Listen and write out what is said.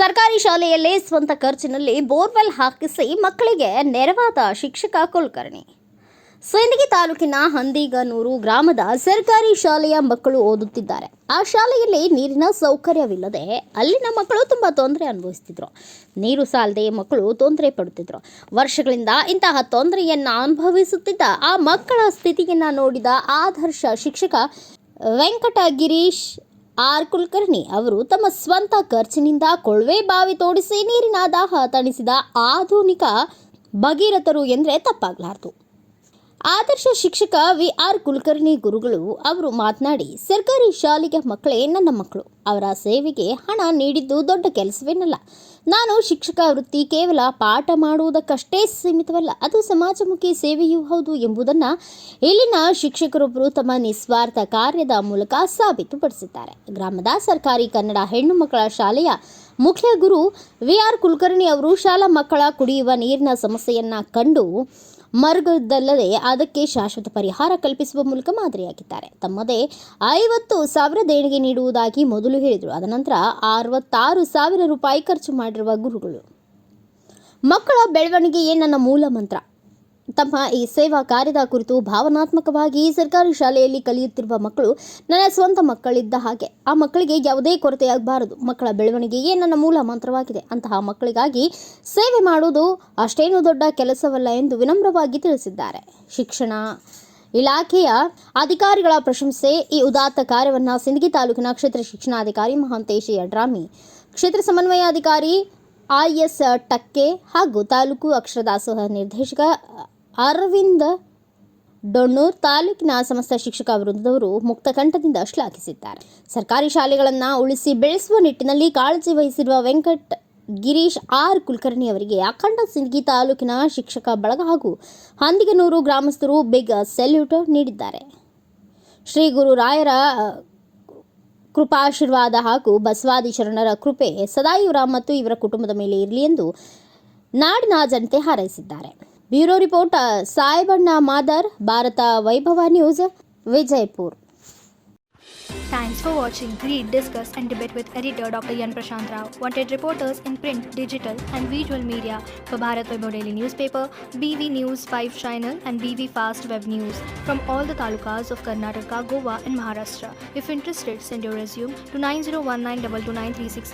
ಸರ್ಕಾರಿ ಶಾಲೆಯಲ್ಲೇ ಸ್ವಂತ ಖರ್ಚಿನಲ್ಲಿ ಬೋರ್ವೆಲ್ ಹಾಕಿಸಿ ಮಕ್ಕಳಿಗೆ ನೆರವಾದ ಶಿಕ್ಷಕ ಕುಲಕರ್ಣಿ. ಸಿಂದಗಿ ತಾಲೂಕಿನ ಹಂದಿಗನೂರು ಗ್ರಾಮದ ಸರ್ಕಾರಿ ಶಾಲೆಯ ಮಕ್ಕಳು ಓದುತ್ತಿದ್ದಾರೆ. ಆ ಶಾಲೆಯಲ್ಲಿ ನೀರಿನ ಸೌಕರ್ಯವಿಲ್ಲದೆ ಅಲ್ಲಿನ ಮಕ್ಕಳು ತುಂಬಾ ತೊಂದರೆ ಅನುಭವಿಸುತ್ತಿದ್ರು. ನೀರು ಸಾಲದೆ ಮಕ್ಕಳು ತೊಂದರೆ ಪಡುತ್ತಿದ್ರು. ವರ್ಷಗಳಿಂದ ಇಂತಹ ತೊಂದರೆಯನ್ನ ಅನುಭವಿಸುತ್ತಿದ್ದ ಆ ಮಕ್ಕಳ ಸ್ಥಿತಿಯನ್ನ ನೋಡಿದ ಆದರ್ಶ ಶಿಕ್ಷಕ ವೆಂಕಟಗಿರೀಶ್ ಆರ್ ಕುಲಕರ್ಣಿ ಅವರು ತಮ್ಮ ಸ್ವಂತ ಖರ್ಚಿನಿಂದ ಕೊಳವೆ ಬಾವಿ ತೋಡಿಸಿ ನೀರಿನ ದಾಹ ತಣಿಸಿದ ಆಧುನಿಕ ಭಗೀರಥರು ಎಂದರೆ ತಪ್ಪಾಗಲಾರದು. ಆದರ್ಶ ಶಿಕ್ಷಕ ವಿ.ಆರ್. ಕುಲಕರ್ಣಿ ಗುರುಗಳು ಅವರು ಮಾತನಾಡಿ, ಸರ್ಕಾರಿ ಶಾಲೆಗೆ ಮಕ್ಕಳೇ ನನ್ನ ಮಕ್ಕಳು. ಅವರ ಸೇವೆಗೆ ಹಣ ನೀಡಿದ್ದು ದೊಡ್ಡ ಕೆಲಸವೇನಲ್ಲ. ನಾನು ಶಿಕ್ಷಕ ವೃತ್ತಿ ಕೇವಲ ಪಾಠ ಮಾಡುವುದಕ್ಕಷ್ಟೇ ಸೀಮಿತವಲ್ಲ, ಅದು ಸಮಾಜಮುಖಿ ಸೇವೆಯೂ ಹೌದು ಎಂಬುದನ್ನು ಇಲ್ಲಿನ ಶಿಕ್ಷಕರೊಬ್ಬರು ತಮ್ಮ ನಿಸ್ವಾರ್ಥ ಕಾರ್ಯದ ಮೂಲಕ ಸಾಬೀತುಪಡಿಸಿದ್ದಾರೆ. ಗ್ರಾಮದ ಸರ್ಕಾರಿ ಕನ್ನಡ ಹೆಣ್ಣು ಮಕ್ಕಳ ಶಾಲೆಯ ಮುಖ್ಯ ಗುರು ವಿ.ಆರ್. ಕುಲಕರ್ಣಿ ಅವರು ಶಾಲಾ ಮಕ್ಕಳ ಕುಡಿಯುವ ನೀರಿನ ಸಮಸ್ಯೆಯನ್ನ ಕಂಡು ಮರುಗದಲ್ಲದೆ ಅದಕ್ಕೆ ಶಾಶ್ವತ ಪರಿಹಾರ ಕಲ್ಪಿಸುವ ಮೂಲಕ ಮಾದರಿಯಾಗಿದ್ದಾರೆ. ತಮ್ಮದೇ 50,000 ದೇಣಿಗೆ ನೀಡುವುದಾಗಿ ಮೊದಲು ಹೇಳಿದರು. ಅದನಂತರ 66,000 ರೂಪಾಯಿ ಖರ್ಚು ಮಾಡಿರುವ ಗುರುಗಳು. ಮಕ್ಕಳ ಬೆಳವಣಿಗೆಯೇ ನನ್ನ ಮೂಲ ಮಂತ್ರ. ತಮ್ಮ ಈ ಸೇವಾ ಕಾರ್ಯದ ಕುರಿತು ಭಾವನಾತ್ಮಕವಾಗಿ ಸರ್ಕಾರಿ ಶಾಲೆಯಲ್ಲಿ ಕಲಿಯುತ್ತಿರುವ ಮಕ್ಕಳು ನನ್ನ ಸ್ವಂತ ಮಕ್ಕಳಿದ್ದ ಹಾಗೆ. ಆ ಮಕ್ಕಳಿಗೆ ಯಾವುದೇ ಕೊರತೆಯಾಗಬಾರದು. ಮಕ್ಕಳ ಬೆಳವಣಿಗೆಯೇ ನನ್ನ ಮೂಲ ಮಂತ್ರವಾಗಿದೆ. ಅಂತಹ ಮಕ್ಕಳಿಗಾಗಿ ಸೇವೆ ಮಾಡುವುದು ಅಷ್ಟೇನೂ ದೊಡ್ಡ ಕೆಲಸವಲ್ಲ ಎಂದು ವಿನಮ್ರವಾಗಿ ತಿಳಿಸಿದ್ದಾರೆ. ಶಿಕ್ಷಣ ಇಲಾಖೆಯ ಅಧಿಕಾರಿಗಳ ಪ್ರಶಂಸೆ. ಈ ಉದಾತ್ತ ಕಾರ್ಯವನ್ನು ಸಿಂದಗಿ ತಾಲೂಕಿನ ಕ್ಷೇತ್ರ ಶಿಕ್ಷಣಾಧಿಕಾರಿ ಮಹಾಂತೇಶ ಯಡ್ರಾಮಿ, ಕ್ಷೇತ್ರ ಸಮನ್ವಯಾಧಿಕಾರಿ I.S. ಟಕ್ಕೆ ಹಾಗೂ ತಾಲೂಕು ಅಕ್ಷರದಾಸೋಹ ನಿರ್ದೇಶಕ ಅರವಿಂದ ಡೊಣ್ಣೂರ್, ತಾಲೂಕಿನ ಸಮಸ್ತ ಶಿಕ್ಷಕ ವೃಂದದವರು ಮುಕ್ತಕಂಠದಿಂದ ಶ್ಲಾಘಿಸಿದ್ದಾರೆ. ಸರ್ಕಾರಿ ಶಾಲೆಗಳನ್ನು ಉಳಿಸಿ ಬೆಳೆಸುವ ನಿಟ್ಟಿನಲ್ಲಿ ಕಾಳಜಿ ವಹಿಸಿರುವ ವೆಂಕಟಗಿರೀಶ್ ಆರ್ ಕುಲಕರ್ಣಿ ಅವರಿಗೆ ಅಖಂಡ ಸಿಂದಗಿ ತಾಲೂಕಿನ ಶಿಕ್ಷಕ ಬಳಗ ಹಾಗೂ ಹಂದಿಗನೂರು ಗ್ರಾಮಸ್ಥರು ಬಿಗ್ ಸೆಲ್ಯೂಟ್ ನೀಡಿದ್ದಾರೆ. ಶ್ರೀ ಗುರು ರಾಯರ ಕೃಪಾಶೀರ್ವಾದ ಹಾಗೂ ಬಸವಾದಿ ಶರಣರ ಕೃಪೆ ಸದಾ ಇವರ ಮತ್ತು ಇವರ ಕುಟುಂಬದ ಮೇಲೆ ಇರಲಿ ಎಂದು ನಾಡಿನ ಜನತೆ ಹಾರೈಸಿದ್ದಾರೆ. ಬ್ಯೂರೋ ರಿಪೋರ್ಟ್ ಸಾಯಬಣ್ಣ ಮಾದರ್, ಭಾರತ ವೈಭವ news, Vijayapura. Thanks for watching. Read, discuss and debate with editor Dr. Yan Prashant Rao. Wanted reporters in print, digital and visual media for Bharat Vaibhav Daily Newspaper, BV News 5 Channel and BV Fast Web News from all the talukas of Karnataka, Goa and Maharashtra. If interested, send your resume to 9019229369.